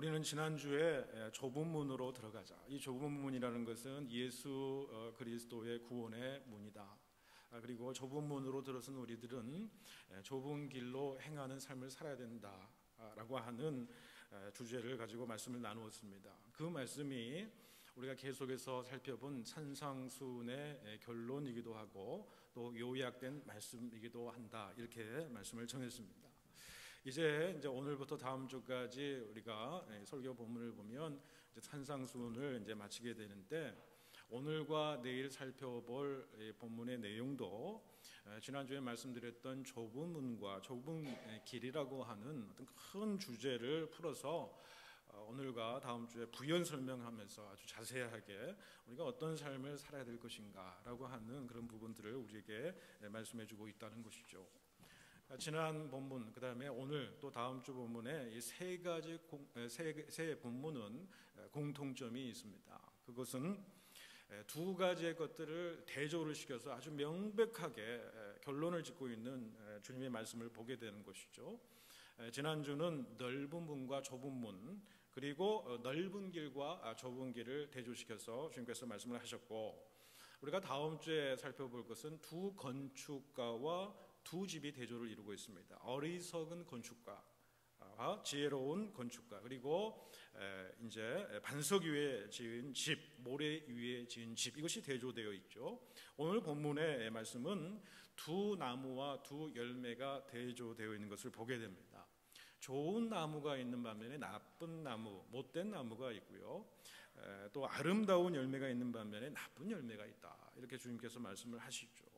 우리는 지난주에 좁은 문으로 들어가자. 이 좁은 문이라는 것은 예수 그리스도의 구원의 문이다. 그리고 좁은 문으로 들어선 우리들은 좁은 길로 행하는 삶을 살아야 된다라고 하는 주제를 가지고 말씀을 나누었습니다. 그 말씀이 우리가 계속해서 살펴본 산상수훈의 결론이기도 하고 또 요약된 말씀이기도 한다, 이렇게 말씀을 정했습니다. 이제 오늘부터 다음 주까지 우리가 설교 본문을 보면 이제 산상수훈을 이제 마치게 되는데, 오늘과 내일 살펴볼 본문의 내용도 지난주에 말씀드렸던 좁은 문과 좁은 길이라고 하는 어떤 큰 주제를 풀어서 오늘과 다음 주에 부연 설명하면서 아주 자세하게 우리가 어떤 삶을 살아야 될 것인가라고 하는 그런 부분들을 우리에게 말씀해주고 있다는 것이죠. 지난 본문, 그 다음에 오늘 또 다음 주 본문에 이 세 본문은 공통점이 있습니다. 그것은 두 가지의 것들을 대조를 시켜서 아주 명백하게 결론을 짓고 있는 주님의 말씀을 보게 되는 것이죠. 지난주는 넓은 문과 좁은 문, 그리고 넓은 길과 좁은 길을 대조시켜서 주님께서 말씀을 하셨고, 우리가 다음 주에 살펴볼 것은 두 건축가와 두 집이 대조를 이루고 있습니다. 어리석은 건축가와 지혜로운 건축가, 그리고 이제 반석 위에 지은 집, 모래 위에 지은 집, 이것이 대조되어 있죠. 오늘 본문의 말씀은 두 나무와 두 열매가 대조되어 있는 것을 보게 됩니다. 좋은 나무가 있는 반면에 나쁜 나무, 못된 나무가 있고요. 또 아름다운 열매가 있는 반면에 나쁜 열매가 있다, 이렇게 주님께서 말씀을 하시죠.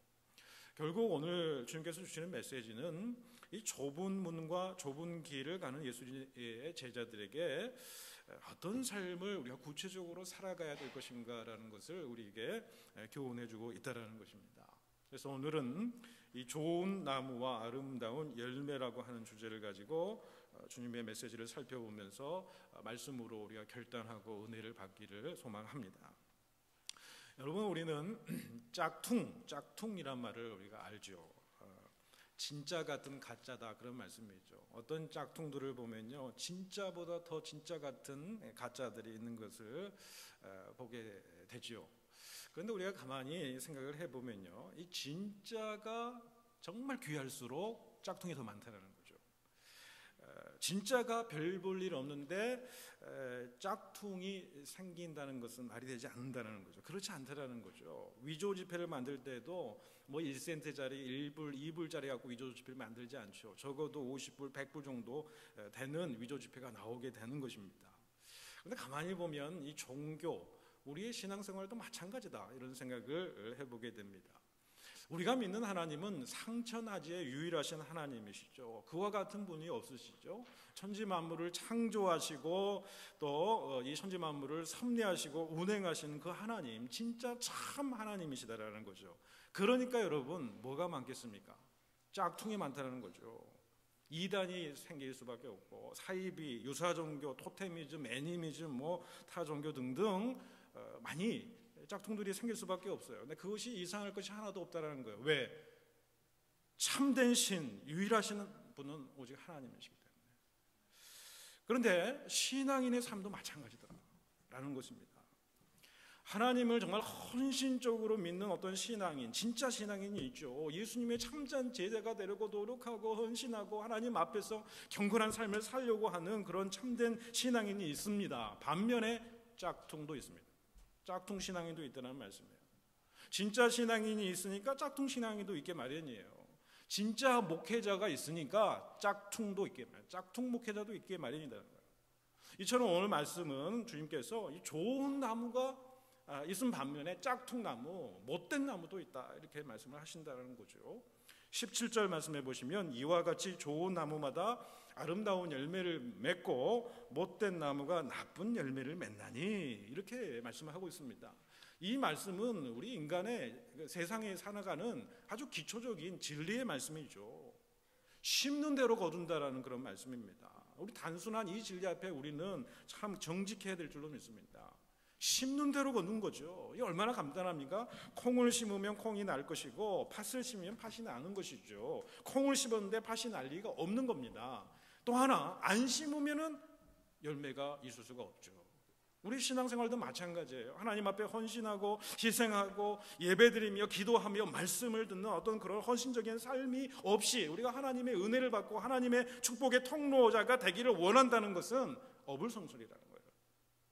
결국 오늘 주님께서 주시는 메시지는 이 좁은 문과 좁은 길을 가는 예수님의 제자들에게 어떤 삶을 우리가 구체적으로 살아가야 될 것인가라는 것을 우리에게 교훈해주고 있다는 것입니다. 그래서 오늘은 이 좋은 나무와 아름다운 열매라고 하는 주제를 가지고 주님의 메시지를 살펴보면서 말씀으로 우리가 결단하고 은혜를 받기를 소망합니다. 여러분, 우리는 짝퉁이란 말을 우리가 알죠. 진짜 같은 가짜다, 그런 말씀이죠. 어떤 짝퉁들을 보면요, 진짜보다 더 진짜 같은 가짜들이 있는 것을 보게 되죠. 그런데 우리가 가만히 생각을 해보면요, 이 진짜가 정말 귀할수록 짝퉁이 더 많다는 거죠. 진짜가 별 볼 일 없는데 짝퉁이 생긴다는 것은 말이 되지 않는다는 거죠. 그렇지 않다라는 거죠. 위조 지폐를 만들 때도 뭐 1센트짜리 1불, 2불짜리 갖고 위조 지폐를 만들지 않죠. 적어도 50불, 100불 정도 되는 위조 지폐가 나오게 되는 것입니다. 그런데 가만히 보면 이 종교, 우리의 신앙생활도 마찬가지다, 이런 생각을 해보게 됩니다. 우리가 믿는 하나님은 상천하지의 유일하신 하나님이시죠. 그와 같은 분이 없으시죠. 천지만물을 창조하시고 또 이 천지만물을 섭리하시고 운행하시는 그 하나님, 진짜 참 하나님이시다라는 거죠. 그러니까 여러분, 뭐가 많겠습니까? 짝퉁이 많다는 거죠. 이단이 생길 수밖에 없고, 사이비, 유사종교, 토테미즘, 애니미즘, 뭐 타종교 등등 많이 짝퉁들이 생길 수밖에 없어요. 근데 그것이 이상할 것이 하나도 없다라는 거예요. 왜? 참된 신, 유일하신 분은 오직 하나님이시기 때문에. 그런데 신앙인의 삶도 마찬가지다라는 것입니다. 하나님을 정말 헌신적으로 믿는 어떤 신앙인, 진짜 신앙인이 있죠. 예수님의 참전 제자가 되려고 노력하고 헌신하고 하나님 앞에서 경건한 삶을 살려고 하는 그런 참된 신앙인이 있습니다. 반면에 짝퉁도 있습니다. 짝퉁 신앙인도 있다는 말씀이에요. 진짜 신앙인이 있으니까 짝퉁 신앙인도 있게 마련이에요. 진짜 목회자가 있으니까 짝퉁도 있게 마련, 짝퉁 목회자도 있게 마련이라는 거예요. 이처럼 오늘 말씀은 주님께서 이 좋은 나무가 있은 반면에 짝퉁 나무, 못된 나무도 있다, 이렇게 말씀을 하신다는 거죠. 17절 말씀해 보시면 이와 같이 좋은 나무마다 아름다운 열매를 맺고 못된 나무가 나쁜 열매를 맺나니, 이렇게 말씀을 하고 있습니다. 이 말씀은 우리 인간의 세상에 살아가는 아주 기초적인 진리의 말씀이죠. 심는 대로 거둔다라는 그런 말씀입니다. 우리 단순한 이 진리 앞에 우리는 참 정직해야 될 줄로 믿습니다. 심는 대로 거둔 거죠. 이게 얼마나 간단합니까? 콩을 심으면 콩이 날 것이고 팥을 심으면 팥이 나는 것이죠. 콩을 심었는데 팥이 날 리가 없는 겁니다. 또 하나, 안 심으면은 열매가 있을 수가 없죠. 우리 신앙생활도 마찬가지예요. 하나님 앞에 헌신하고 희생하고 예배드리며 기도하며 말씀을 듣는 어떤 그런 헌신적인 삶이 없이 우리가 하나님의 은혜를 받고 하나님의 축복의 통로자가 되기를 원한다는 것은 어불성설이라는 거예요.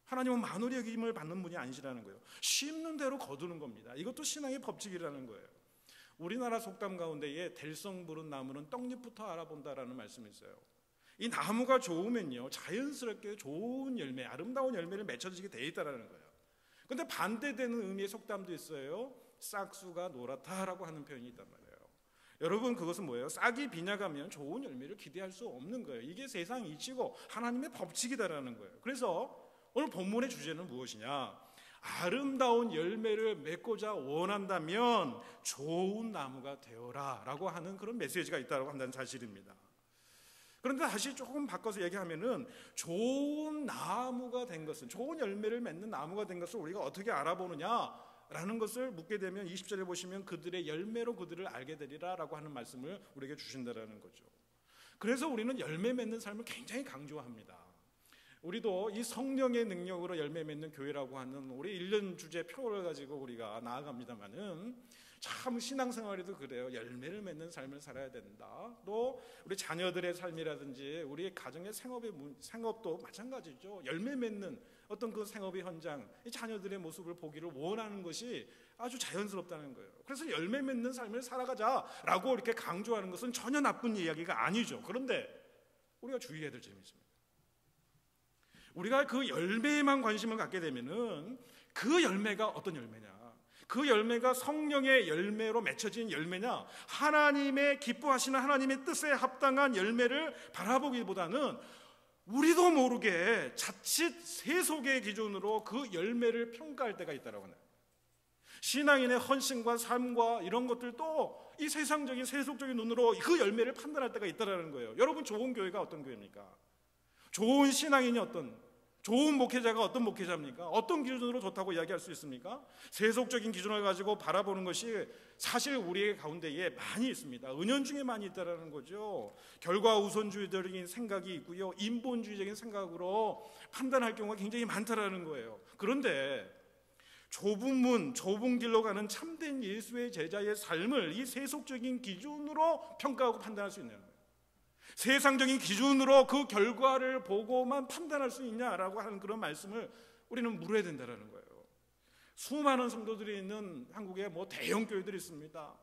하나님은 만홀히 여김을 받는 분이 아니시라는 거예요. 심는 대로 거두는 겁니다. 이것도 신앙의 법칙이라는 거예요. 우리나라 속담 가운데에 될성 부른 나무는 떡잎부터 알아본다라는 말씀이 있어요. 이 나무가 좋으면요 자연스럽게 좋은 열매, 아름다운 열매를 맺혀지게 돼 있다라는 거예요. 그런데 반대되는 의미의 속담도 있어요. 싹수가 노랗다라고 하는 표현이 있단 말이에요. 여러분, 그것은 뭐예요? 싹이 빗나가면 좋은 열매를 기대할 수 없는 거예요. 이게 세상 이치고 하나님의 법칙이다라는 거예요. 그래서 오늘 본문의 주제는 무엇이냐? 아름다운 열매를 맺고자 원한다면 좋은 나무가 되어라 라고 하는 그런 메시지가 있다고 한다는 사실입니다. 그런데 다시 조금 바꿔서 얘기하면은 좋은 나무가 된 것은, 좋은 열매를 맺는 나무가 된 것을 우리가 어떻게 알아보느냐라는 것을 묻게 되면 20절에 보시면 그들의 열매로 그들을 알게 되리라 라고 하는 말씀을 우리에게 주신다라는 거죠. 그래서 우리는 열매 맺는 삶을 굉장히 강조합니다. 우리도 이 성령의 능력으로 열매 맺는 교회라고 하는 우리 1년 주제 표를 가지고 우리가 나아갑니다만은 참 신앙생활에도 그래요. 열매를 맺는 삶을 살아야 된다. 또 우리 자녀들의 삶이라든지 우리 가정의 생업도 마찬가지죠. 열매 맺는 어떤 그 생업의 현장, 이 자녀들의 모습을 보기를 원하는 것이 아주 자연스럽다는 거예요. 그래서 열매 맺는 삶을 살아가자라고 이렇게 강조하는 것은 전혀 나쁜 이야기가 아니죠. 그런데 우리가 주의해야 될 점이 있습니다. 우리가 그 열매에만 관심을 갖게 되면은 그 열매가 어떤 열매냐? 그 열매가 성령의 열매로 맺혀진 열매냐, 하나님의 기뻐하시는 하나님의 뜻에 합당한 열매를 바라보기보다는 우리도 모르게 자칫 세속의 기준으로 그 열매를 평가할 때가 있다라고 하네요. 신앙인의 헌신과 삶과 이런 것들도 이 세상적인 세속적인 눈으로 그 열매를 판단할 때가 있다라는 거예요. 여러분, 좋은 교회가 어떤 교회입니까? 좋은 신앙인이 좋은 목회자가 어떤 목회자입니까? 어떤 기준으로 좋다고 이야기할 수 있습니까? 세속적인 기준을 가지고 바라보는 것이 사실 우리 가운데에 많이 있습니다. 은연중에 많이 있다는 거죠. 결과 우선주의적인 생각이 있고요, 인본주의적인 생각으로 판단할 경우가 굉장히 많다는 거예요. 그런데 좁은 문, 좁은 길로 가는 참된 예수의 제자의 삶을 이 세속적인 기준으로 평가하고 판단할 수 있는 거예요. 세상적인 기준으로 그 결과를 보고만 판단할 수 있냐라고 하는 그런 말씀을 우리는 물어야 된다는 거예요. 수많은 성도들이 있는 한국에 대형교회들이 있습니다.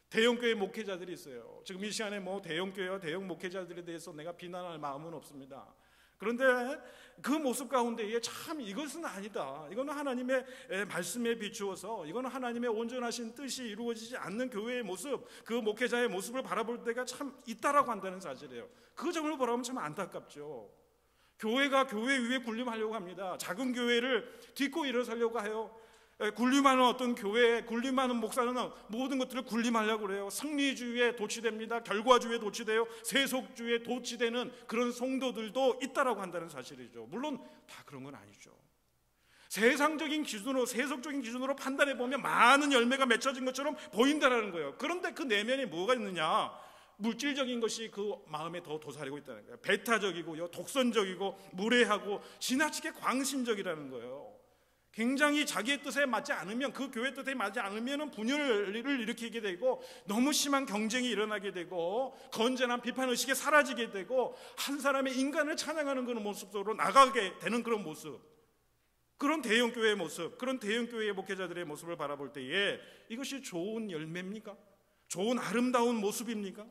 대형교회 목회자들이 있어요. 지금 이 시간에 대형교회와 대형 목회자들에 대해서 내가 비난할 마음은 없습니다. 그런데 그 모습 가운데에 참 이것은 아니다, 이거는 하나님의 말씀에 비추어서 이거는 하나님의 온전하신 뜻이 이루어지지 않는 교회의 모습, 그 목회자의 모습을 바라볼 때가 참 있다라고 한다는 사실이에요. 그 점을 보라면 참 안타깝죠. 교회가 교회 위에 군림하려고 합니다. 작은 교회를 딛고 일어서려고 해요. 군림하는 어떤 교회, 군림하는 목사는 모든 것들을 군림하려고 그래요. 승리주의에 도취됩니다. 결과주의에 도취돼요. 세속주의에 도취되는 그런 성도들도 있다라고 한다는 사실이죠. 물론 다 그런 건 아니죠. 세상적인 기준으로, 세속적인 기준으로 판단해 보면 많은 열매가 맺혀진 것처럼 보인다라는 거예요. 그런데 그 내면에 뭐가 있느냐? 물질적인 것이 그 마음에 더 도사리고 있다는 거예요. 배타적이고요, 독선적이고 무례하고 지나치게 광신적이라는 거예요. 굉장히 자기의 뜻에 맞지 않으면, 그 교회 뜻에 맞지 않으면 분열을 일으키게 되고, 너무 심한 경쟁이 일어나게 되고, 건전한 비판의식이 사라지게 되고, 한 사람의 인간을 찬양하는 그런 모습 속으로 나가게 되는 그런 모습, 그런 대형교회의 모습, 그런 대형교회의 목회자들의 모습을 바라볼 때에 이것이 좋은 열매입니까? 좋은 아름다운 모습입니까?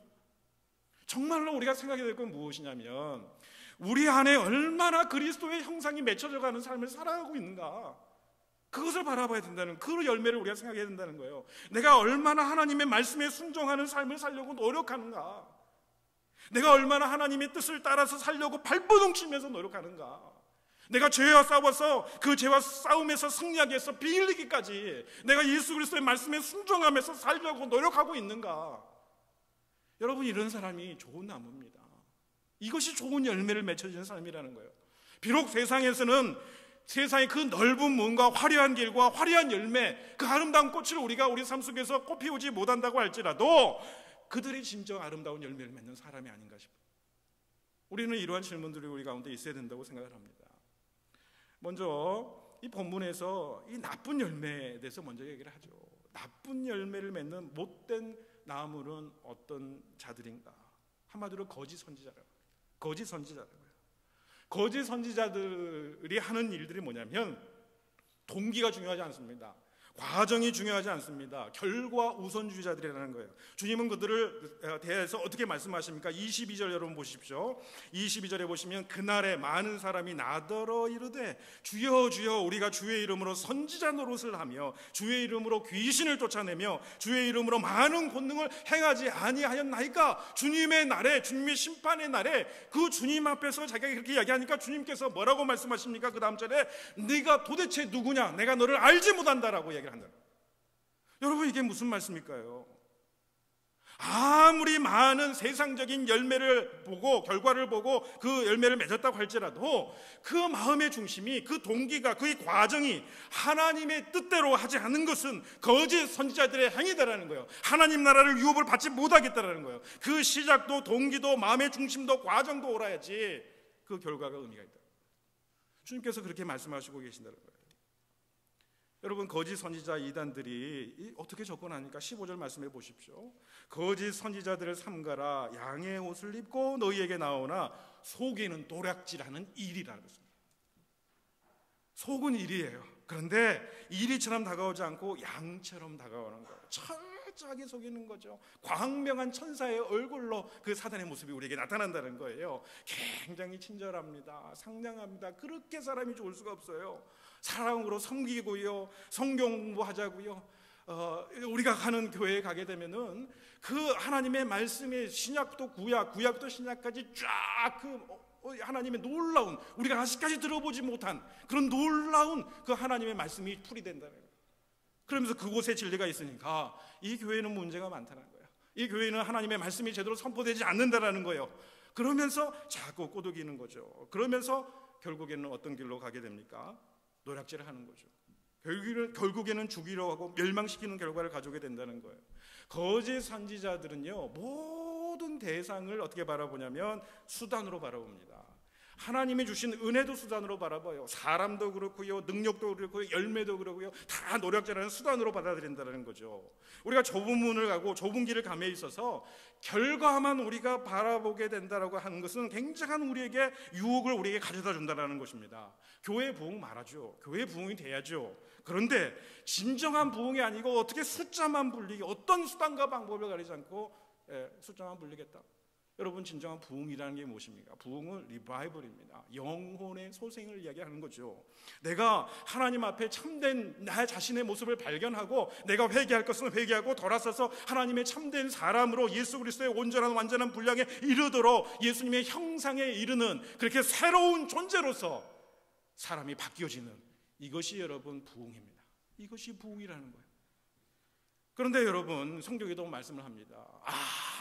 정말로 우리가 생각해야 될 건 무엇이냐면, 우리 안에 얼마나 그리스도의 형상이 맺혀져 가는 삶을 살아가고 있는가, 그것을 바라봐야 된다는, 그 열매를 우리가 생각해야 된다는 거예요. 내가 얼마나 하나님의 말씀에 순종하는 삶을 살려고 노력하는가, 내가 얼마나 하나님의 뜻을 따라서 살려고 발버둥 치면서 노력하는가, 내가 죄와 싸워서 그 죄와 싸움에서 승리하기 위해서 비 흘리기까지 내가 예수 그리스도의 말씀에 순종하면서 살려고 노력하고 있는가. 여러분, 이런 사람이 좋은 나무입니다. 이것이 좋은 열매를 맺혀지는 삶이라는 거예요. 비록 세상에서는 세상의 그 넓은 문과 화려한 길과 화려한 열매, 그 아름다운 꽃을 우리가 우리 삶 속에서 꽃피우지 못한다고 할지라도 그들이 진정 아름다운 열매를 맺는 사람이 아닌가 싶어요. 우리는 이러한 질문들이 우리 가운데 있어야 된다고 생각을 합니다. 먼저 이 본문에서 이 나쁜 열매에 대해서 먼저 얘기를 하죠. 나쁜 열매를 맺는 못된 나무는 어떤 자들인가? 한마디로 거짓 선지자라고요. 거짓 선지자라고요. 거짓 선지자들이 하는 일들이 뭐냐면 동기가 중요하지 않습니다. 과정이 중요하지 않습니다. 결과 우선주의자들이라는 거예요. 주님은 그들을 대해서 어떻게 말씀하십니까? 22절 여러분 보십시오. 22절에 보시면 그날에 많은 사람이 나더러 이르되 주여 주여 우리가 주의 이름으로 선지자 노릇을 하며 주의 이름으로 귀신을 쫓아내며 주의 이름으로 많은 권능을 행하지 아니하였나이까? 주님의 날에, 주님의 심판의 날에 그 주님 앞에서 자기가 그렇게 이야기하니까 주님께서 뭐라고 말씀하십니까? 그 다음 절에 네가 도대체 누구냐? 내가 너를 알지 못한다라고 얘기를 한다. 여러분, 이게 무슨 말씀일까요? 아무리 많은 세상적인 열매를 보고 결과를 보고 그 열매를 맺었다고 할지라도 그 마음의 중심이, 그 동기가, 그 과정이 하나님의 뜻대로 하지 않는 것은 거짓 선지자들의 행위다라는 거예요. 하나님 나라를 유업을 받지 못하겠다라는 거예요. 그 시작도 동기도 마음의 중심도 과정도 옳아야지 그 결과가 의미가 있다. 주님께서 그렇게 말씀하시고 계신다는 거예요. 여러분, 거짓 선지자 이단들이 어떻게 접근하니까 15절 말씀해 보십시오. 거짓 선지자들을 삼가라. 양의 옷을 입고 너희에게 나오나 속에는 도략질하는 일이라는 것입니다. 속은 일이에요. 그런데 이리처럼 다가오지 않고 양처럼 다가오는 거예요. 철저하게 속이는 거죠. 광명한 천사의 얼굴로 그 사단의 모습이 우리에게 나타난다는 거예요. 굉장히 친절합니다. 상냥합니다. 그렇게 사람이 좋을 수가 없어요. 사랑으로 섬기고요, 성경 공부하자고요. 우리가 가는 교회에 가게 되면은 그 하나님의 말씀의 신약도 구약, 구약도 신약까지 쫙 그 하나님의 놀라운, 우리가 아직까지 들어보지 못한 그런 놀라운 그 하나님의 말씀이 풀이된다는 거예요. 그러면서 그곳에 진리가 있으니까 이 교회는 문제가 많다는 거예요. 이 교회는 하나님의 말씀이 제대로 선포되지 않는다라는 거예요. 그러면서 자꾸 꼬드기는 거죠. 그러면서 결국에는 어떤 길로 가게 됩니까? 노략질을 하는 거죠. 결국에는 죽이려 하고 멸망시키는 결과를 가져오게 된다는 거예요. 거짓 선지자들은요, 모든 대상을 어떻게 바라보냐면 수단으로 바라봅니다. 하나님이 주신 은혜도 수단으로 바라봐요. 사람도 그렇고요, 능력도 그렇고요, 열매도 그렇고요, 다 노략질하는 수단으로 받아들인다는 거죠. 우리가 좁은 문을 가고 좁은 길을 감에 있어서 결과만 우리가 바라보게 된다라고 하는 것은 굉장한 우리에게 유혹을 우리에게 가져다 준다는 것입니다. 교회 부흥 말하죠. 교회 부흥이 돼야죠. 그런데 진정한 부흥이 아니고 어떻게 숫자만 불리게, 어떤 수단과 방법을 가리지 않고 숫자만 불리겠다. 여러분, 진정한 부흥이라는 게 무엇입니까? 부흥은 리바이벌입니다. 영혼의 소생을 이야기하는 거죠. 내가 하나님 앞에 참된 나 자신의 모습을 발견하고 내가 회개할 것은 회개하고 돌아서서 하나님의 참된 사람으로 예수 그리스도의 온전한 완전한 분량에 이르도록 예수님의 형상에 이르는 그렇게 새로운 존재로서 사람이 바뀌어지는, 이것이 여러분 부흥입니다. 이것이 부흥이라는 거예요. 그런데 여러분, 성경에도 말씀을 합니다.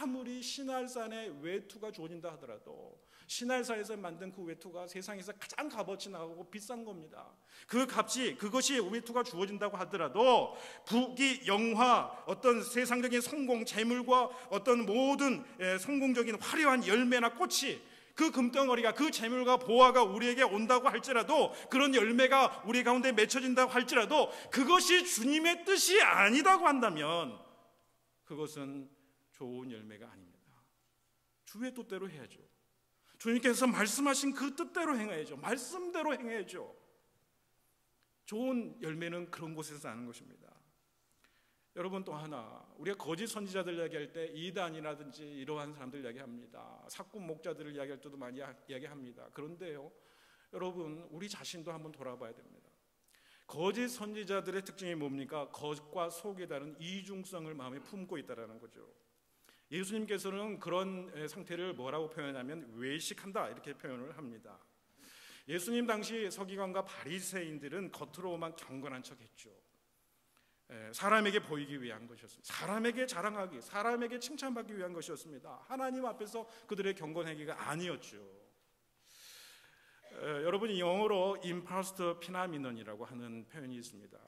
아무리 신할산에 외투가 주어진다 하더라도 신할산에서 만든 그 외투가 세상에서 가장 값어치 나가고 비싼 겁니다. 그 값이, 그것이 외투가 주어진다고 하더라도 부귀, 영화, 어떤 세상적인 성공, 재물과 어떤 모든 성공적인 화려한 열매나 꽃이, 그 금덩어리가, 그 재물과 보화가 우리에게 온다고 할지라도, 그런 열매가 우리 가운데 맺혀진다고 할지라도 그것이 주님의 뜻이 아니다고 한다면 그것은 좋은 열매가 아닙니다. 주의 뜻대로 해야죠. 주님께서 말씀하신 그 뜻대로 행해야죠. 말씀대로 행해야죠. 좋은 열매는 그런 곳에서 나는 것입니다. 여러분, 또 하나, 우리가 거짓 선지자들 이야기할 때 이단이라든지 이러한 사람들 이야기합니다. 사꾼 목자들을 이야기할 때도 많이 이야기합니다. 그런데요, 여러분, 우리 자신도 한번 돌아봐야 됩니다. 거짓 선지자들의 특징이 뭡니까? 겉과 속에 다른 이중성을 마음에 품고 있다는 거죠. 예수님께서는 그런 상태를 뭐라고 표현하면 외식한다, 이렇게 표현을 합니다. 예수님 당시 서기관과 바리새인들은 겉으로만 경건한 척했죠. 사람에게 보이기 위한 것이었습니다. 사람에게 자랑하기, 사람에게 칭찬받기 위한 것이었습니다. 하나님 앞에서 그들의 경건행위가 아니었죠. 여러분이 영어로 imposter phenomenon이라고 하는 표현이 있습니다.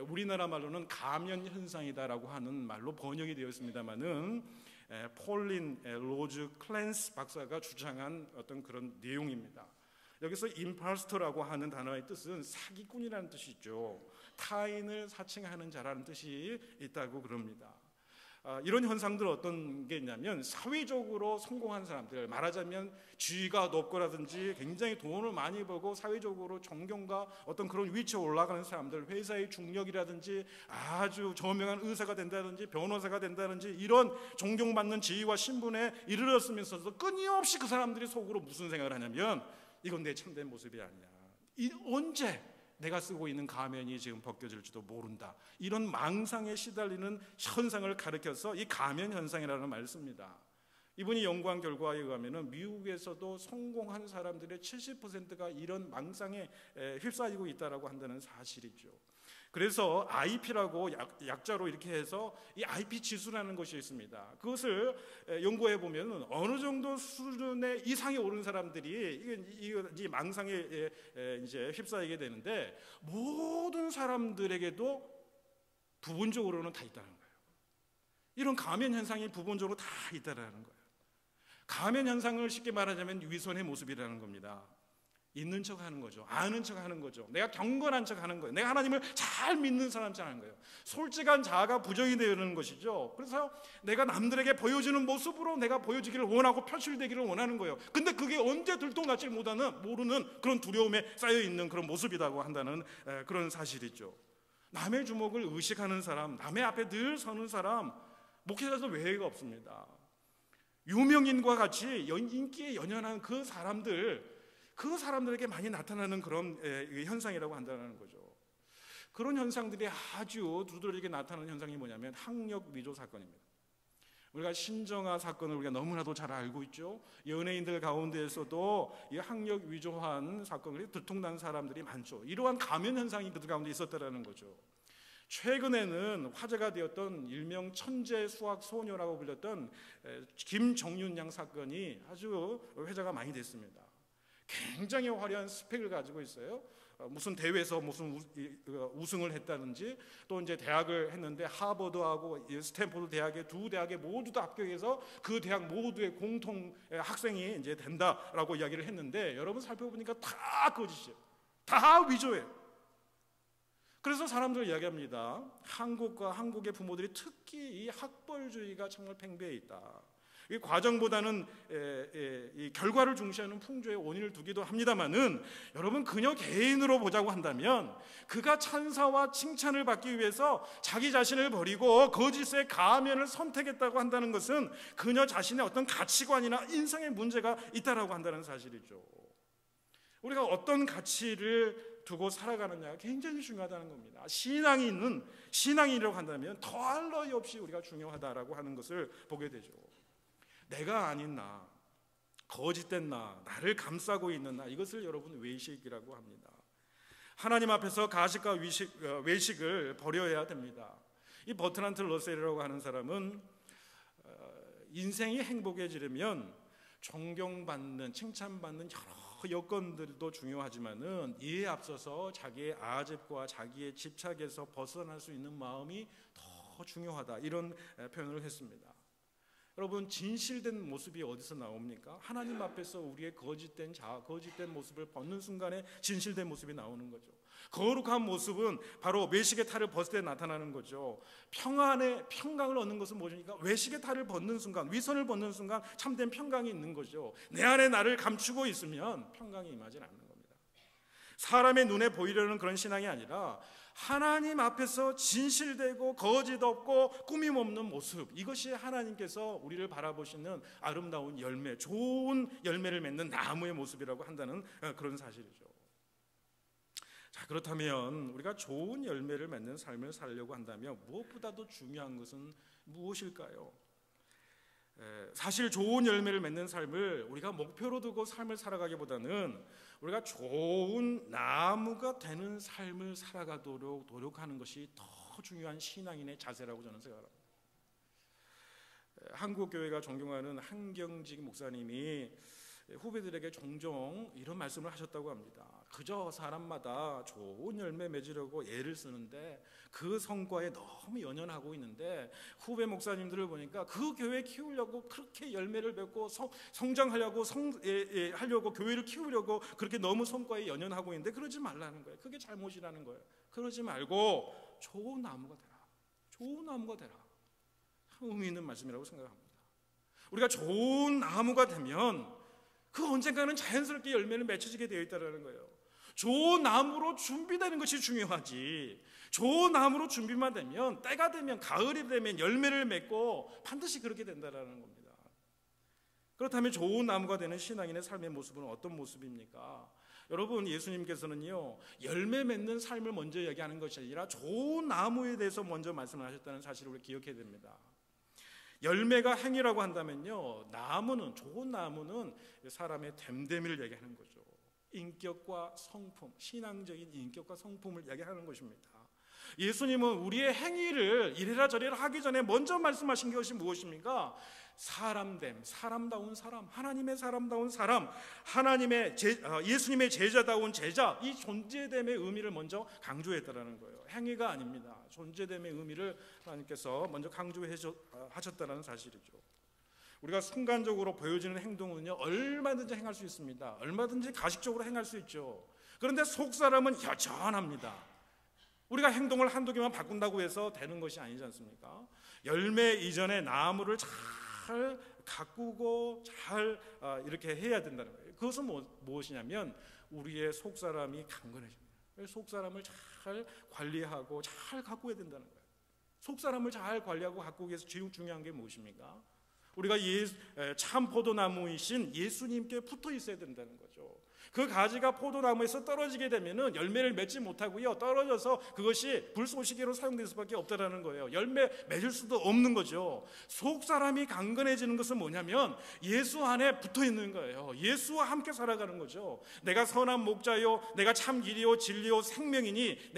우리나라 말로는 가면 현상이다라고 하는 말로 번역이 되었습니다만은 폴린 로즈 클랜스 박사가 주장한 어떤 그런 내용입니다. 여기서 임파스터라고 하는 단어의 뜻은 사기꾼이라는 뜻이 있죠. 타인을 사칭하는 자라는 뜻이 있다고 그럽니다. 이런 현상들 어떤 게 있냐면 사회적으로 성공한 사람들, 말하자면 지위가 높고라든지 굉장히 돈을 많이 벌고 사회적으로 존경과 어떤 그런 위치에 올라가는 사람들, 회사의 중력이라든지 아주 저명한 의사가 된다든지 변호사가 된다든지 이런 존경받는 지위와 신분에 이르렀으면서도 끊임없이 그 사람들이 속으로 무슨 생각을 하냐면 이건 내 참된 모습이 아니야. 언제 내가 쓰고 있는 가면이 지금 벗겨질지도 모른다. 이런 망상에 시달리는 현상을 가리켜서 이 가면 현상이라는 말을 씁니다. 이분이 연구한 결과에 의하면 미국에서도 성공한 사람들의 70%가 이런 망상에 휩싸이고 있다고 한다는 사실이죠. 그래서 IP라고 약자로 이렇게 해서 이 IP 지수라는 것이 있습니다. 그것을 연구해 보면 어느 정도 수준의 이상에 오른 사람들이 이 망상에 이제 휩싸이게 되는데 모든 사람들에게도 부분적으로는 다 있다는 거예요. 이런 가면 현상이 부분적으로 다 있다는 거예요. 가면 현상을 쉽게 말하자면 위선의 모습이라는 겁니다. 있는 척 하는 거죠. 아는 척 하는 거죠. 내가 경건한 척 하는 거예요. 내가 하나님을 잘 믿는 사람처럼 하는 거예요. 솔직한 자아가 부정이 되는 것이죠. 그래서 내가 남들에게 보여주는 모습으로 내가 보여지기를 원하고 표출되기를 원하는 거예요. 근데 그게 언제 들통날지 모르는 그런 두려움에 쌓여있는 그런 모습이라고 한다는 그런 사실이죠. 남의 주목을 의식하는 사람, 남의 앞에 늘 서는 사람, 목회자도 외회가 없습니다. 유명인과 같이 인기에 연연한 그 사람들에게 많이 나타나는 그런 현상이라고 한다는 거죠. 그런 현상들이 아주 두드러지게 나타나는 현상이 뭐냐면 학력 위조 사건입니다. 우리가 신정아 사건을 우리가 너무나도 잘 알고 있죠. 연예인들 가운데에서도 이 학력 위조한 사건들이 들통난 사람들이 많죠. 이러한 가면 현상이 그들 가운데 있었다라는 거죠. 최근에는 화제가 되었던 일명 천재 수학 소녀라고 불렸던 김정윤 양 사건이 아주 회자가 많이 됐습니다. 굉장히 화려한 스펙을 가지고 있어요. 무슨 대회에서 무슨 우승을 했다든지 또 이제 대학을 했는데 하버드하고 스탠포드 대학의 두 대학에 모두 다 합격해서 그 대학 모두의 공통 학생이 이제 된다라고 이야기를 했는데 여러분 살펴보니까 다 거짓이에요. 다 위조예요. 그래서 사람들 이야기합니다. 한국과 한국의 부모들이 특히 이 학벌주의가 정말 팽배해 있다. 이 과정보다는 이 결과를 중시하는 풍조의 원인을 두기도 합니다만은 여러분 그녀 개인으로 보자고 한다면 그가 찬사와 칭찬을 받기 위해서 자기 자신을 버리고 거짓의 가면을 선택했다고 한다는 것은 그녀 자신의 어떤 가치관이나 인성의 문제가 있다라고 한다는 사실이죠. 우리가 어떤 가치를 두고 살아가느냐가 굉장히 중요하다는 겁니다. 신앙인이라고 한다면 더할 나위 없이 우리가 중요하다라고 하는 것을 보게 되죠. 내가 아닌 나, 거짓된 나, 나를 감싸고 있는 나, 이것을 여러분 외식이라고 합니다. 하나님 앞에서 가식과 외식을 버려야 됩니다. 이 버트란트 러셀이라고 하는 사람은 인생이 행복해지려면 존경받는, 칭찬받는 여러 여건들도 중요하지만은 이에 앞서서 자기의 아집과 자기의 집착에서 벗어날 수 있는 마음이 더 중요하다, 이런 표현을 했습니다. 여러분 진실된 모습이 어디서 나옵니까? 하나님 앞에서 우리의 거짓된 자아, 거짓된 모습을 벗는 순간에 진실된 모습이 나오는 거죠. 거룩한 모습은 바로 외식의 탈을 벗을 때 나타나는 거죠. 평강을 얻는 것은 무엇입니까? 외식의 탈을 벗는 순간, 위선을 벗는 순간 참된 평강이 있는 거죠. 내 안에 나를 감추고 있으면 평강이 임하지 않는 겁니다. 사람의 눈에 보이려는 그런 신앙이 아니라 하나님 앞에서 진실되고 거짓 없고 꾸밈 없는 모습, 이것이 하나님께서 우리를 바라보시는 아름다운 열매, 좋은 열매를 맺는 나무의 모습이라고 한다는 그런 사실이죠. 자, 그렇다면 우리가 좋은 열매를 맺는 삶을 살려고 한다면 무엇보다도 중요한 것은 무엇일까요? 사실 좋은 열매를 맺는 삶을 우리가 목표로 두고 삶을 살아가기보다는 우리가 좋은 나무가 되는 삶을 살아가도록 노력하는 것이 더 중요한 신앙인의 자세라고 저는 생각합니다. 한국교회가 존경하는 한경직 목사님이 후배들에게 종종 이런 말씀을 하셨다고 합니다. 그저 사람마다 좋은 열매 맺으려고 애를 쓰는데 그 성과에 너무 연연하고 있는데 후배 목사님들을 보니까 그 교회 키우려고 그렇게 열매를 맺고 성장하려고 하려고 교회를 키우려고 그렇게 너무 성과에 연연하고 있는데 그러지 말라는 거예요. 그게 잘못이라는 거예요. 그러지 말고 좋은 나무가 되라. 좋은 나무가 되라. 참 의미 있는 말씀이라고 생각합니다. 우리가 좋은 나무가 되면 그 언젠가는 자연스럽게 열매를 맺혀지게 되어 있다는 거예요. 좋은 나무로 준비되는 것이 중요하지. 좋은 나무로 준비만 되면 때가 되면 가을이 되면 열매를 맺고 반드시 그렇게 된다는 겁니다. 그렇다면 좋은 나무가 되는 신앙인의 삶의 모습은 어떤 모습입니까? 여러분, 예수님께서는요 열매 맺는 삶을 먼저 얘기하는 것이 아니라 좋은 나무에 대해서 먼저 말씀을 하셨다는 사실을 우리 기억해야 됩니다. 열매가 행위라고 한다면요 나무는, 좋은 나무는 사람의 됨됨이를 얘기하는 거죠. 인격과 성품, 신앙적인 인격과 성품을 얘기하는 것입니다. 예수님은 우리의 행위를 이래라 저래라 하기 전에 먼저 말씀하신 것이 무엇입니까? 사람됨, 사람다운 사람, 하나님의 사람다운 사람, 예수님의 제자다운 제자, 이 존재됨의 의미를 먼저 강조했다는 거예요. 행위가 아닙니다. 존재됨의 의미를 하나님께서 먼저 강조하셨다는 사실이죠. 우리가 순간적으로 보여지는 행동은요 얼마든지 행할 수 있습니다. 얼마든지 가식적으로 행할 수 있죠. 그런데 속사람은 여전합니다. 우리가 행동을 한두 개만 바꾼다고 해서 되는 것이 아니지 않습니까? 열매 이전에 나무를 잘 가꾸고 잘 이렇게 해야 된다는 거예요. 그것은 무엇이냐면 우리의 속사람이 강건해집니다. 속사람을 잘 관리하고 잘 가꾸어야 된다는 거예요. 속사람을 잘 관리하고 가꾸기 위해서 제일 중요한 게 무엇입니까? 우리가 참 포도나무이신 예수님께 붙어 있어야 된다는 거죠. 그 가지가 포도나무에서 떨어지게 되면은 열매를 맺지 못하고요 떨어져서 그것이 불쏘시개로 사용될 수밖에 없다라는 거예요. 열매 맺을 수도 없는 거죠. 속 사람이 강건해지는 것은 뭐냐면 예수 안에 붙어 있는 거예요. 예수와 함께 살아가는 거죠. 내가 선한 목자요, 내가 참 길이요 진리요 생명이니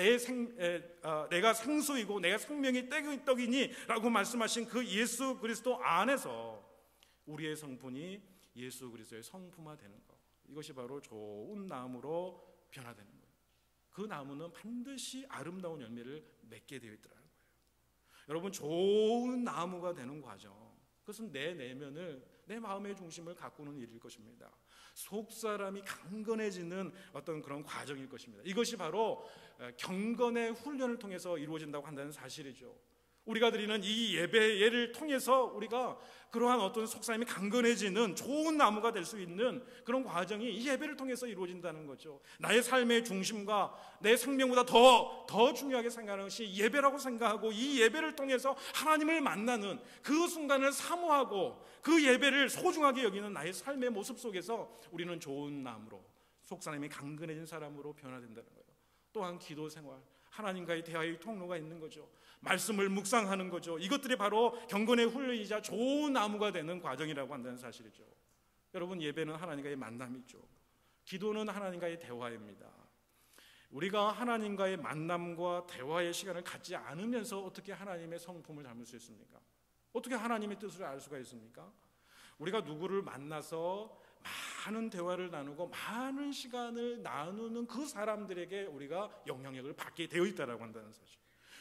내가 생수이고 내가 생명이 떡이니라고 말씀하신 그 예수 그리스도 안에서 우리의 성품이 예수 그리스도의 성품화 되는 것, 이것이 바로 좋은 나무로 변화되는 거예요. 그 나무는 반드시 아름다운 열매를 맺게 되어 있더라는 거예요. 여러분, 좋은 나무가 되는 과정, 그것은 내 내면을, 내 마음의 중심을 가꾸는 일일 것입니다. 속사람이 강건해지는 어떤 그런 과정일 것입니다. 이것이 바로 경건의 훈련을 통해서 이루어진다고 한다는 사실이죠. 우리가 드리는 이 예배를 통해서 우리가 그러한 어떤 속사람이 강건해지는 좋은 나무가 될 수 있는 그런 과정이 이 예배를 통해서 이루어진다는 거죠. 나의 삶의 중심과 내 생명보다 더 중요하게 생각하는 것이 예배라고 생각하고 이 예배를 통해서 하나님을 만나는 그 순간을 사모하고 그 예배를 소중하게 여기는 나의 삶의 모습 속에서 우리는 좋은 나무로, 속사람이 강건해진 사람으로 변화된다는 거예요. 또한 기도 생활, 하나님과의 대화의 통로가 있는 거죠. 말씀을 묵상하는 거죠. 이것들이 바로 경건의 훈련이자 좋은 나무가 되는 과정이라고 한다는 사실이죠. 여러분, 예배는 하나님과의 만남이죠. 기도는 하나님과의 대화입니다. 우리가 하나님과의 만남과 대화의 시간을 갖지 않으면서 어떻게 하나님의 성품을 닮을 수 있습니까? 어떻게 하나님의 뜻을 알 수가 있습니까? 우리가 누구를 만나서 많은 대화를 나누고 많은 시간을 나누는 그 사람들에게 우리가 영향력을 받게 되어 있다고 한다는 사실.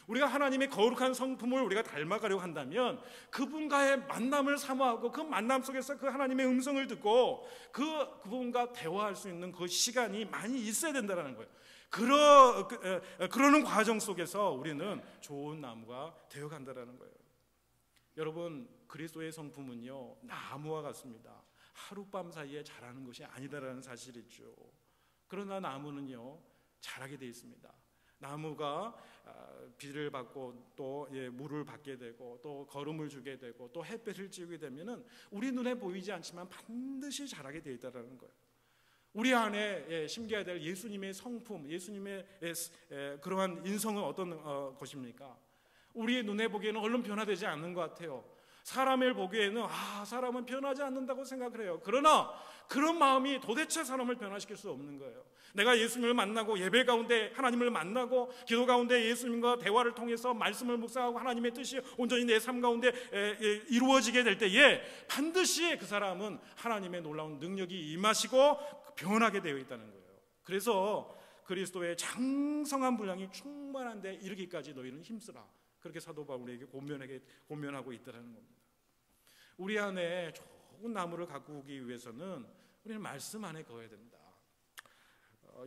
우리가 하나님의 거룩한 성품을 우리가 닮아가려고 한다면 그분과의 만남을 사모하고 그 만남 속에서 그 하나님의 음성을 듣고 그분과 대화할 수 있는 그 시간이 많이 있어야 된다는 거예요. 그러는 과정 속에서 우리는 좋은 나무가 되어간다는 거예요. 여러분, 그리스도의 성품은요 나무와 같습니다. 하룻밤 사이에 자라는 것이 아니다라는 사실이죠. 그러나 나무는요 자라게 되어 있습니다. 나무가 비를 받고 또 물을 받게 되고 또 거름을 주게 되고 또 햇볕을 쬐게 되면은 우리 눈에 보이지 않지만 반드시 자라게 되어 있다는 거예요. 우리 안에 심겨야 될 예수님의 성품, 예수님의 그러한 인성은 어떤 것입니까? 우리의 눈에 보기에는 얼른 변화되지 않는 것 같아요. 사람을 보기에는 사람은 변하지 않는다고 생각을 해요. 그러나 그런 마음이 도대체 사람을 변화시킬 수 없는 거예요. 내가 예수님을 만나고 예배 가운데 하나님을 만나고 기도 가운데 예수님과 대화를 통해서 말씀을 묵상하고 하나님의 뜻이 온전히 내 삶 가운데 이루어지게 될 때에 반드시 그 사람은 하나님의 놀라운 능력이 임하시고 변하게 되어 있다는 거예요. 그래서 그리스도의 장성한 분량이 충만한 데 이르기까지 너희는 힘쓰라. 그렇게 사도 바울에게 권면하고 있다는 겁니다. 우리 안에 좋은 나무를 가꾸기 위해서는 우리는 말씀 안에 거해야 됩니다.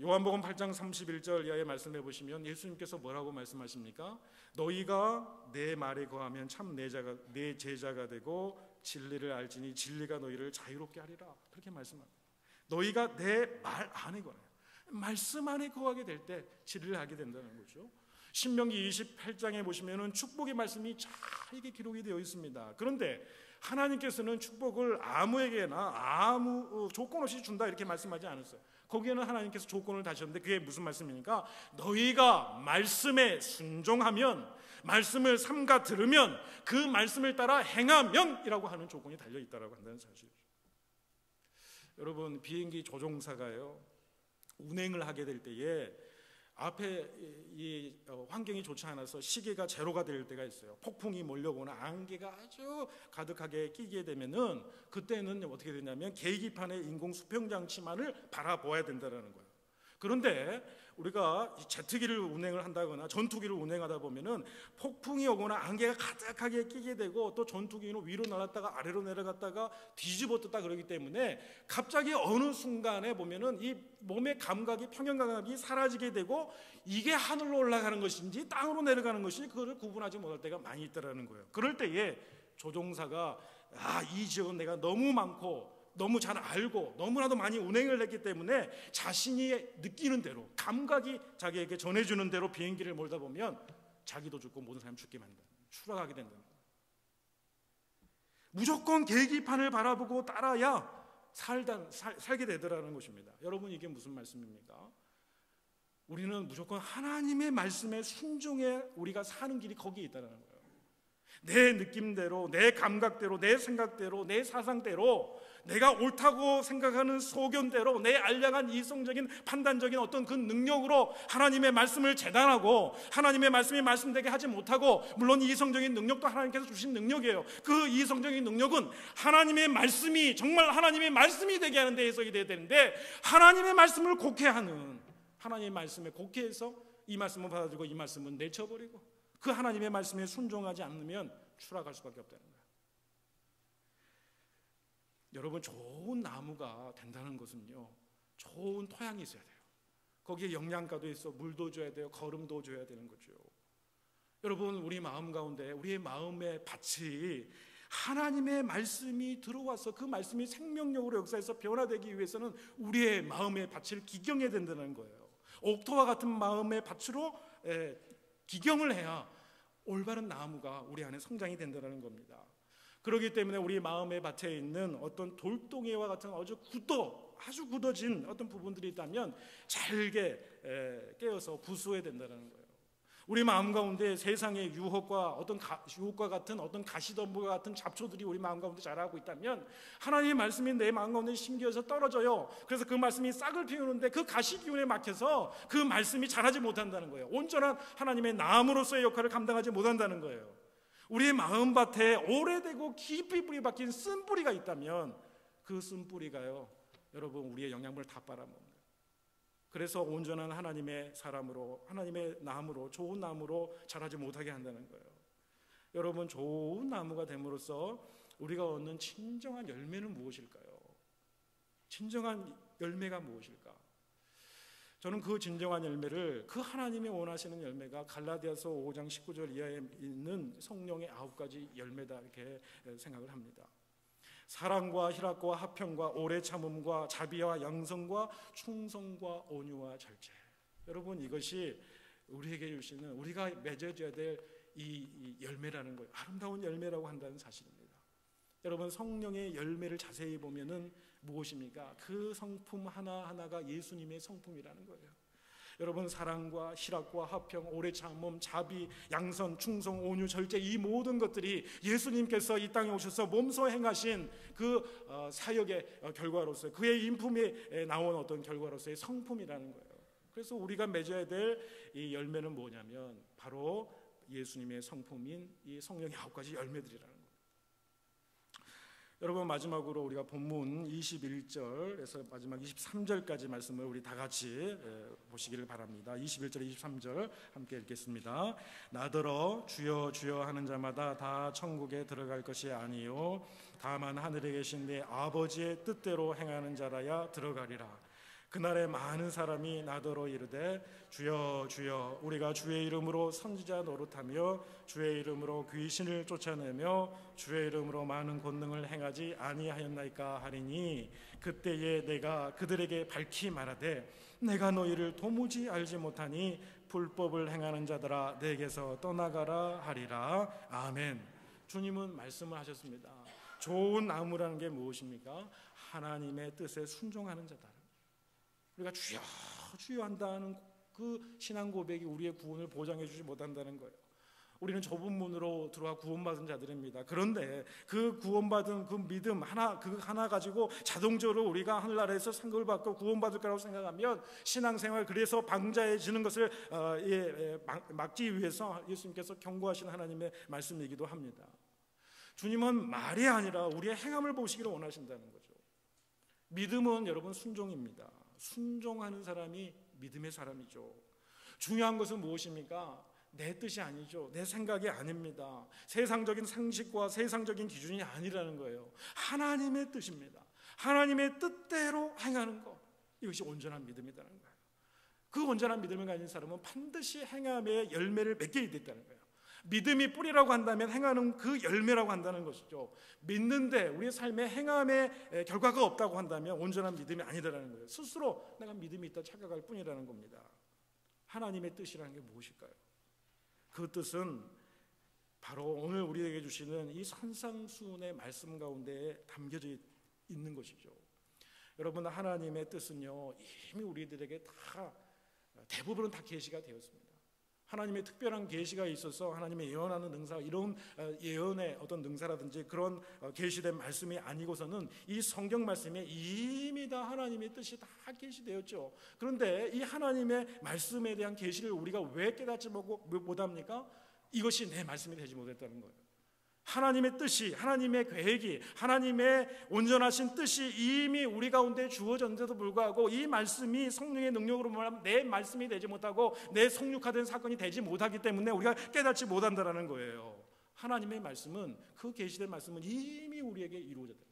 요한복음 8장 31절 이하의 말씀해 보시면 예수님께서 뭐라고 말씀하십니까? 너희가 내 말에 거하면 참 내 제자가 되고 진리를 알지니 진리가 너희를 자유롭게 하리라. 그렇게 말씀합니다. 너희가 내 말 안에 거해요. 말씀 안에 거하게 될 때 진리를 알게 된다는 거죠. 신명기 28장에 보시면은 축복의 말씀이 잘 이게 기록이 되어 있습니다. 그런데 하나님께서는 축복을 아무에게나 아무 조건 없이 준다 이렇게 말씀하지 않았어요. 거기에는 하나님께서 조건을 다셨는데 그게 무슨 말씀입니까? 너희가 말씀에 순종하면, 말씀을 삼가 들으면, 그 말씀을 따라 행하면이라고 하는 조건이 달려 있다라고 한다는 사실이죠. 여러분, 비행기 조종사가요 운행을 하게 될 때에 앞에 이 환경이 좋지 않아서 시계가 제로가 될 때가 있어요. 폭풍이 몰려오거나 안개가 아주 가득하게 끼게 되면은 그때는 어떻게 되냐면 계기판의 인공 수평 장치만을 바라보아야 된다는 거예요. 그런데 우리가 제트기를 운행을 한다거나 전투기를 운행하다 보면은 폭풍이 오거나 안개가 가득하게 끼게 되고 또 전투기는 위로 날았다가 아래로 내려갔다가 뒤집어졌다 그러기 때문에 갑자기 어느 순간에 보면은 이 몸의 감각이 평형 감각이 사라지게 되고 이게 하늘로 올라가는 것인지 땅으로 내려가는 것인지 그거를 구분하지 못할 때가 많이 있다라는 거예요. 그럴 때에 조종사가 이 지역은 내가 너무 많고 너무 잘 알고 너무나도 많이 운행을 했기 때문에 자신이 느끼는 대로 감각이 자기에게 전해주는 대로 비행기를 몰다 보면 자기도 죽고 모든 사람이 죽게 만든다. 추락하게 된다는 거예요. 무조건 계기판을 바라보고 따라야 살게 되더라는 것입니다. 여러분, 이게 무슨 말씀입니까? 우리는 무조건 하나님의 말씀에 순종해 우리가 사는 길이 거기에 있다는 거예요. 내 느낌대로, 내 감각대로, 내 생각대로, 내 사상대로, 내가 옳다고 생각하는 소견대로, 내 알량한 이성적인 판단적인 어떤 그 능력으로 하나님의 말씀을 재단하고 하나님의 말씀이 말씀되게 하지 못하고, 물론 이성적인 능력도 하나님께서 주신 능력이에요. 그 이성적인 능력은 하나님의 말씀이 정말 하나님의 말씀이 되게 하는 데 해석이 되어야 되는데, 하나님의 말씀을 곡해하는, 하나님의 말씀에 곡해해서 이 말씀은 받아들이고 이 말씀은 내쳐버리고 그 하나님의 말씀에 순종하지 않으면 추락할 수밖에 없다는 거예요. 여러분, 좋은 나무가 된다는 것은요 좋은 토양이 있어야 돼요. 거기에 영양가도 있어 물도 줘야 돼요. 거름도 줘야 되는 거죠. 여러분, 우리 마음 가운데 우리의 마음의 밭이 하나님의 말씀이 들어와서 그 말씀이 생명력으로 역사해서 변화되기 위해서는 우리의 마음의 밭을 기경해야 된다는 거예요. 옥토와 같은 마음의 밭으로 기경을 해야 올바른 나무가 우리 안에 성장이 된다는 겁니다. 그렇기 때문에 우리 마음의 밭에 있는 어떤 돌덩이와 같은 아주 굳어진 어떤 부분들이 있다면 잘게 깨어서 부수어야 된다는 거예요. 우리 마음 가운데 세상의 유혹과 유혹과 같은 어떤 가시덤불과 같은 잡초들이 우리 마음 가운데 자라고 있다면 하나님의 말씀이 내 마음 가운데 심겨서 떨어져요. 그래서 그 말씀이 싹을 피우는데 그 가시 기운에 막혀서 그 말씀이 자라지 못한다는 거예요. 온전한 하나님의 나무로서의 역할을 감당하지 못한다는 거예요. 우리의 마음밭에 오래되고 깊이 뿌리 박힌 쓴뿌리가 있다면 그 쓴뿌리가요 여러분 우리의 영양분을 다 빨아먹는, 그래서 온전한 하나님의 사람으로, 하나님의 나무로, 좋은 나무로 자라지 못하게 한다는 거예요. 여러분, 좋은 나무가 됨으로써 우리가 얻는 진정한 열매는 무엇일까요? 진정한 열매가 무엇일까? 저는 그 진정한 열매를, 그 하나님이 원하시는 열매가 갈라디아서 5장 19절 이하에 있는 성령의 9가지 열매다 이렇게 생각을 합니다. 사랑과 희락과 화평과 오래 참음과 자비와 양성과 충성과 온유와 절제. 여러분, 이것이 우리에게 주시는, 우리가 맺어줘야 될 이 열매라는 거예요. 아름다운 열매라고 한다는 사실입니다. 여러분, 성령의 열매를 자세히 보면은 무엇입니까? 그 성품 하나하나가 예수님의 성품이라는 거예요. 여러분, 사랑과 희락과 화평, 오래 참음, 자비, 양선, 충성, 온유, 절제, 이 모든 것들이 예수님께서 이 땅에 오셔서 몸소 행하신 그 사역의 결과로서, 그의 인품에 나온 어떤 결과로서의 성품이라는 거예요. 그래서 우리가 맺어야 될 이 열매는 뭐냐면 바로 예수님의 성품인 이 성령의 9가지 열매들이라는 거예요. 여러분, 마지막으로 우리가 본문 21절에서 마지막 23절까지 말씀을 우리 다 같이 보시기를 바랍니다. 21절, 23절 함께 읽겠습니다. 나더러 주여 주여 하는 자마다 다 천국에 들어갈 것이 아니요 다만 하늘에 계신 내 아버지의 뜻대로 행하는 자라야 들어가리라. 그날에 많은 사람이 나더러 이르되 주여 주여 우리가 주의 이름으로 선지자 노릇하며 주의 이름으로 귀신을 쫓아내며 주의 이름으로 많은 권능을 행하지 아니하였나이까 하리니 그때에 내가 그들에게 밝히 말하되 내가 너희를 도무지 알지 못하니 불법을 행하는 자들아 내게서 떠나가라 하리라. 아멘. 주님은 말씀을 하셨습니다. 좋은 나무라는 게 무엇입니까? 하나님의 뜻에 순종하는 자다. 우리가 주여 주여 한다는 그 신앙 고백이 우리의 구원을 보장해 주지 못한다는 거예요. 우리는 좁은 문으로 들어와 구원받은 자들입니다. 그런데 그 구원받은 그 믿음 하나 가지고 자동적으로 우리가 하늘나라에서 상급을 받고 구원받을 거라고 생각하면 신앙생활, 그래서 방자해지는 것을 막기 위해서 예수님께서 경고하시는 하나님의 말씀이기도 합니다. 주님은 말이 아니라 우리의 행함을 보시기를 원하신다는 거죠. 믿음은 여러분 순종입니다. 순종하는 사람이 믿음의 사람이죠. 중요한 것은 무엇입니까? 내 뜻이 아니죠. 내 생각이 아닙니다. 세상적인 상식과 세상적인 기준이 아니라는 거예요. 하나님의 뜻입니다. 하나님의 뜻대로 행하는 것, 이것이 온전한 믿음이라는 거예요. 그 온전한 믿음을 가진 사람은 반드시 행함의 열매를 맺게 됐다는 거예요. 믿음이 뿌리라고 한다면 행하는 그 열매라고 한다는 것이죠. 믿는데 우리의 삶에 행함의 결과가 없다고 한다면 온전한 믿음이 아니다라는 거예요. 스스로 내가 믿음이 있다 착각할 뿐이라는 겁니다. 하나님의 뜻이라는 게 무엇일까요? 그 뜻은 바로 오늘 우리에게 주시는 이 산상수훈의 말씀 가운데 담겨져 있는 것이죠. 여러분, 하나님의 뜻은요 이미 우리들에게 대부분은 다 계시가 되었습니다. 하나님의 특별한 계시가 있어서 하나님의 예언하는 능사, 이런 예언의 어떤 능사라든지 그런 계시된 말씀이 아니고서는 이 성경 말씀에 이미 다 하나님의 뜻이 다 계시되었죠. 그런데 이 하나님의 말씀에 대한 계시를 우리가 왜 깨닫지 못합니까? 이것이 내 말씀이 되지 못했다는 거예요. 하나님의 뜻이, 하나님의 계획이, 하나님의 온전하신 뜻이 이미 우리 가운데 주어졌는데도 불구하고 이 말씀이 성령의 능력으로 말하면 내 말씀이 되지 못하고 내 성육화된 사건이 되지 못하기 때문에 우리가 깨닫지 못한다는 거예요. 하나님의 말씀은, 그 계시된 말씀은 이미 우리에게 이루어졌다.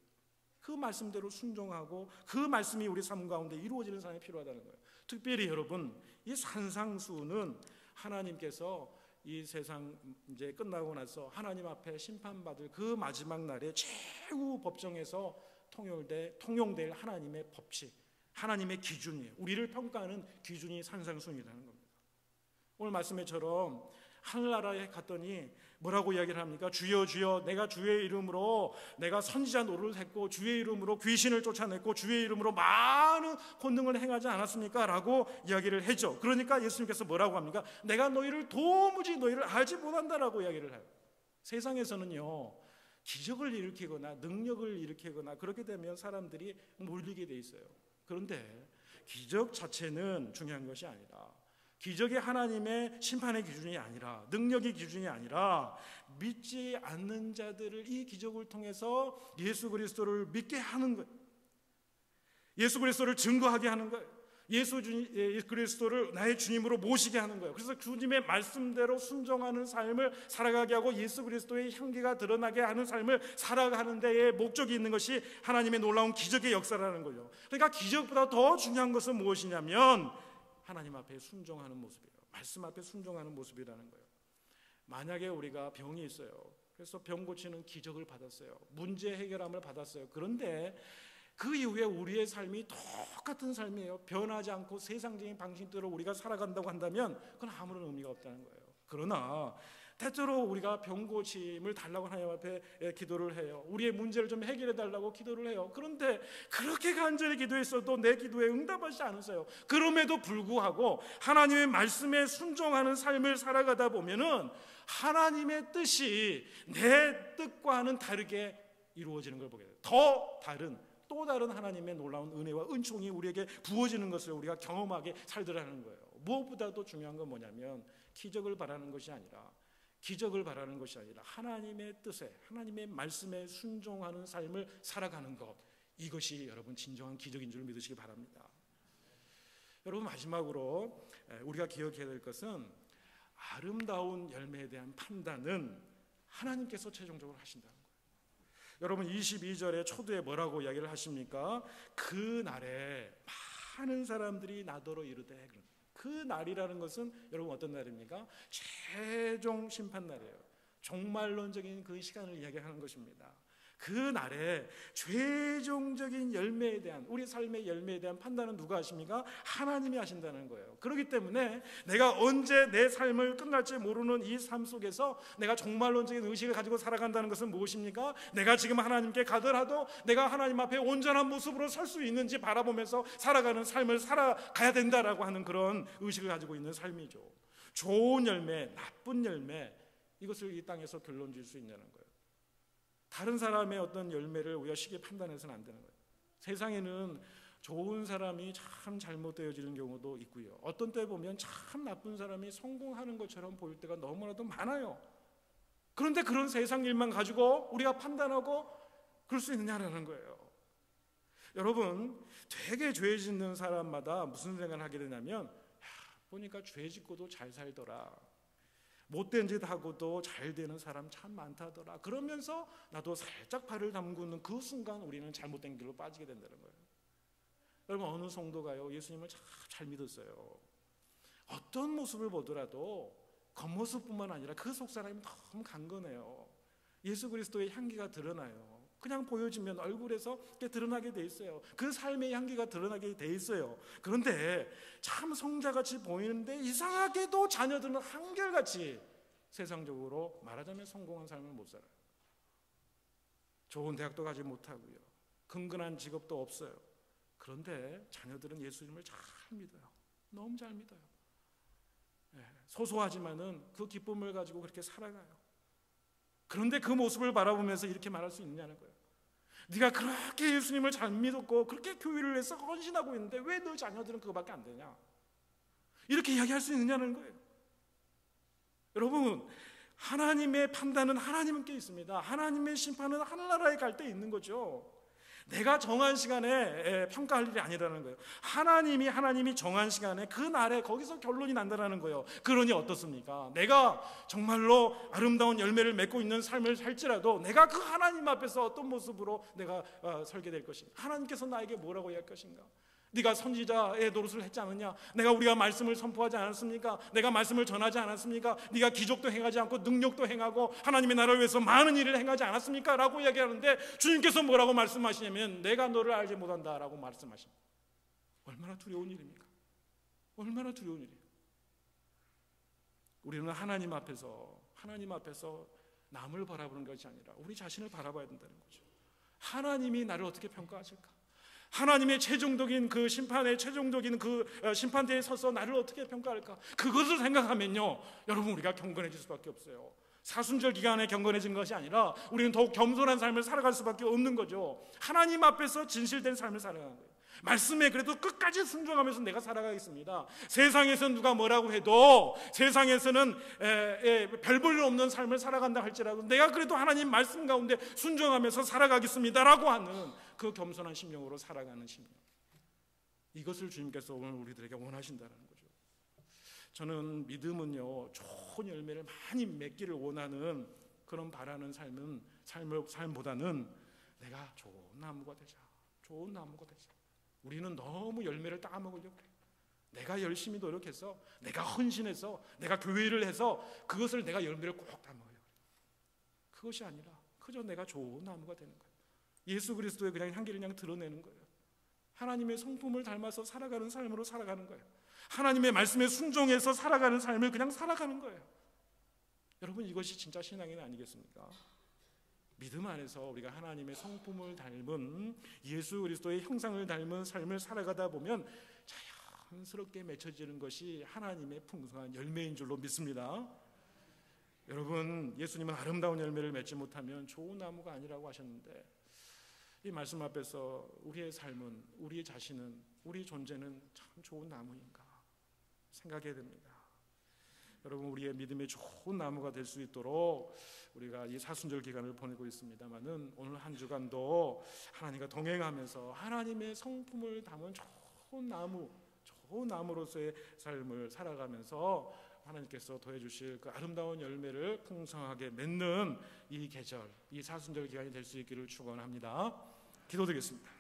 그 말씀대로 순종하고 그 말씀이 우리 삶 가운데 이루어지는 사람이 필요하다는 거예요. 특별히 여러분, 이 산상수훈은 하나님께서 이 세상 이제 끝나고 나서 하나님 앞에 심판받을 그 마지막 날에 최후 법정에서 통용될 하나님의 법칙, 하나님의 기준이에요. 우리를 평가하는 기준이 산상수훈이라는 겁니다. 오늘 말씀에처럼 하늘나라에 갔더니 뭐라고 이야기를 합니까? 주여 주여 내가 주의 이름으로 내가 선지자 노릇을 했고 주의 이름으로 귀신을 쫓아냈고 주의 이름으로 많은 권능을 행하지 않았습니까? 라고 이야기를 했죠. 그러니까 예수님께서 뭐라고 합니까? 내가 도무지 너희를 알지 못한다라고 이야기를 해요. 세상에서는요 기적을 일으키거나 능력을 일으키거나 그렇게 되면 사람들이 몰리게 돼 있어요. 그런데 기적 자체는 중요한 것이 아니라, 기적이 하나님의 심판의 기준이 아니라, 능력의 기준이 아니라, 믿지 않는 자들을 이 기적을 통해서 예수 그리스도를 믿게 하는 거예요. 예수 그리스도를 증거하게 하는 거예요. 예수 그리스도를 나의 주님으로 모시게 하는 거예요. 그래서 주님의 말씀대로 순종하는 삶을 살아가게 하고 예수 그리스도의 향기가 드러나게 하는 삶을 살아가는 데에 목적이 있는 것이 하나님의 놀라운 기적의 역사라는 거죠. 그러니까 기적보다 더 중요한 것은 무엇이냐면 하나님 앞에 순종하는 모습이에요. 말씀 앞에 순종하는 모습이라는 거예요. 만약에 우리가 병이 있어요. 그래서 병 고치는 기적을 받았어요. 문제 해결함을 받았어요. 그런데 그 이후에 우리의 삶이 똑같은 삶이에요. 변하지 않고 세상적인 방식대로 우리가 살아간다고 한다면 그건 아무런 의미가 없다는 거예요. 그러나 때때로 우리가 병 고침을 달라고 하나님 앞에 기도를 해요. 우리의 문제를 좀 해결해 달라고 기도를 해요. 그런데 그렇게 간절히 기도했어도 내 기도에 응답하지 않으세요. 그럼에도 불구하고 하나님의 말씀에 순종하는 삶을 살아가다 보면은 하나님의 뜻이 내 뜻과는 다르게 이루어지는 걸 보게 돼요. 또 다른 하나님의 놀라운 은혜와 은총이 우리에게 부어지는 것을 우리가 경험하게 살더라는 거예요. 무엇보다도 중요한 건 뭐냐면 기적을 바라는 것이 아니라 하나님의 뜻에, 하나님의 말씀에 순종하는 삶을 살아가는 것, 이것이 여러분 진정한 기적인 줄 믿으시기 바랍니다. 여러분, 마지막으로 우리가 기억해야 될 것은 아름다운 열매에 대한 판단은 하나님께서 최종적으로 하신다는 거예요. 여러분, 22절에 초두에 뭐라고 이야기를 하십니까? 그 날에 많은 사람들이 나더러 이르되. 그 날이라는 것은 여러분 어떤 날입니까? 최종 심판 날이에요. 종말론적인 그 시간을 이야기하는 것입니다. 그 날에 최종적인 열매에 대한, 우리 삶의 열매에 대한 판단은 누가 하십니까? 하나님이 하신다는 거예요. 그렇기 때문에 내가 언제 내 삶을 끝날지 모르는 이 삶 속에서 내가 종말론적인 의식을 가지고 살아간다는 것은 무엇입니까? 내가 지금 하나님께 가더라도 내가 하나님 앞에 온전한 모습으로 설 수 있는지 바라보면서 살아가는 삶을 살아가야 된다라고 하는 그런 의식을 가지고 있는 삶이죠. 좋은 열매, 나쁜 열매, 이것을 이 땅에서 결론 질 수 있냐는 거예요. 다른 사람의 어떤 열매를 우리가 쉽게 판단해서는 안 되는 거예요. 세상에는 좋은 사람이 참 잘못되어지는 경우도 있고요. 어떤 때 보면 참 나쁜 사람이 성공하는 것처럼 보일 때가 너무나도 많아요. 그런데 그런 세상 일만 가지고 우리가 판단하고 그럴 수 있느냐라는 거예요. 여러분, 되게 죄 짓는 사람마다 무슨 생각을 하게 되냐면, 보니까 죄 짓고도 잘 살더라, 못된 짓 하고도 잘 되는 사람 참 많다더라, 그러면서 나도 살짝 발을 담그는 그 순간 우리는 잘못된 길로 빠지게 된다는 거예요. 여러분, 어느 성도가요 예수님을 잘 믿었어요. 어떤 모습을 보더라도 겉모습뿐만 아니라 그 속사람이 너무 강건해요. 예수 그리스도의 향기가 드러나요. 그냥 보여지면 얼굴에서 드러나게 돼 있어요. 그 삶의 향기가 드러나게 돼 있어요. 그런데 참 성자같이 보이는데 이상하게도 자녀들은 한결같이 세상적으로 말하자면 성공한 삶을 못 살아요. 좋은 대학도 가지 못하고요, 근근한 직업도 없어요. 그런데 자녀들은 예수님을 잘 믿어요. 너무 잘 믿어요. 소소하지만은 그 기쁨을 가지고 그렇게 살아가요. 그런데 그 모습을 바라보면서 이렇게 말할 수 있느냐는 거예요. 네가 그렇게 예수님을 잘 믿었고 그렇게 교회를 해서 헌신하고 있는데 왜 너 자녀들은 그거밖에 안 되냐, 이렇게 이야기할 수 있느냐는 거예요. 여러분, 하나님의 판단은 하나님께 있습니다. 하나님의 심판은 하늘나라에 갈 때 있는 거죠. 내가 정한 시간에 평가할 일이 아니라는 거예요. 하나님이 정한 시간에 그 날에 거기서 결론이 난다는 거예요. 그러니 어떻습니까? 내가 정말로 아름다운 열매를 맺고 있는 삶을 살지라도 내가 그 하나님 앞에서 어떤 모습으로 내가 설게 될 것인가? 하나님께서 나에게 뭐라고 할 것인가? 네가 선지자의 노릇을 했지 않느냐? 우리가 말씀을 선포하지 않았습니까? 내가 말씀을 전하지 않았습니까? 네가 기적도 행하지 않고 능력도 행하고 하나님의 나라를 위해서 많은 일을 행하지 않았습니까? 라고 이야기하는데 주님께서 뭐라고 말씀하시냐면 내가 너를 알지 못한다 라고 말씀하십니다. 얼마나 두려운 일입니까? 얼마나 두려운 일이에요. 우리는 하나님 앞에서 남을 바라보는 것이 아니라 우리 자신을 바라봐야 된다는 거죠. 하나님이 나를 어떻게 평가하실까? 하나님의 최종적인 그 심판의 최종적인 그 심판대에 서서 나를 어떻게 평가할까? 그것을 생각하면요, 여러분, 우리가 경건해질 수밖에 없어요. 사순절 기간에 경건해진 것이 아니라 우리는 더욱 겸손한 삶을 살아갈 수밖에 없는 거죠. 하나님 앞에서 진실된 삶을 살아가는 거예요. 말씀에 그래도 끝까지 순종하면서 내가 살아가겠습니다. 세상에서 누가 뭐라고 해도, 세상에서는 별 볼 일 없는 삶을 살아간다 할지라도 내가 그래도 하나님 말씀 가운데 순종하면서 살아가겠습니다라고 하는 그 겸손한 심령으로 살아가는 심령, 이것을 주님께서 오늘 우리들에게 원하신다는 거죠. 저는 믿음은요, 좋은 열매를 많이 맺기를 원하는 그런 바라는 삶보다는 내가 좋은 나무가 되자. 우리는 너무 열매를 따먹으려고 그래요. 내가 열심히 노력해서, 내가 헌신해서, 내가 교회를 해서 그것을 내가 열매를 꼭 따먹으려고 그래요. 그것이 아니라 그저 내가 좋은 나무가 되는 거예요. 예수 그리스도의 그냥 향기를 그냥 드러내는 거예요. 하나님의 성품을 닮아서 살아가는 삶으로 살아가는 거예요. 하나님의 말씀에 순종해서 살아가는 삶을 그냥 살아가는 거예요. 여러분, 이것이 진짜 신앙인 아니겠습니까? 믿음 안에서 우리가 하나님의 성품을 닮은 예수 그리스도의 형상을 닮은 삶을 살아가다 보면 자연스럽게 맺혀지는 것이 하나님의 풍성한 열매인 줄로 믿습니다. 여러분, 예수님은 아름다운 열매를 맺지 못하면 좋은 나무가 아니라고 하셨는데, 이 말씀 앞에서 우리의 삶은, 우리 자신은, 우리 존재는 참 좋은 나무인가 생각해야 됩니다. 여러분, 우리의 믿음의 좋은 나무가 될 수 있도록 우리가 이 사순절 기간을 보내고 있습니다만은, 오늘 한 주간도 하나님과 동행하면서 하나님의 성품을 담은 좋은 나무로서의 삶을 살아가면서 하나님께서 더해주실 그 아름다운 열매를 풍성하게 맺는 이 계절, 이 사순절 기간이 될 수 있기를 축원합니다. 기도드리겠습니다.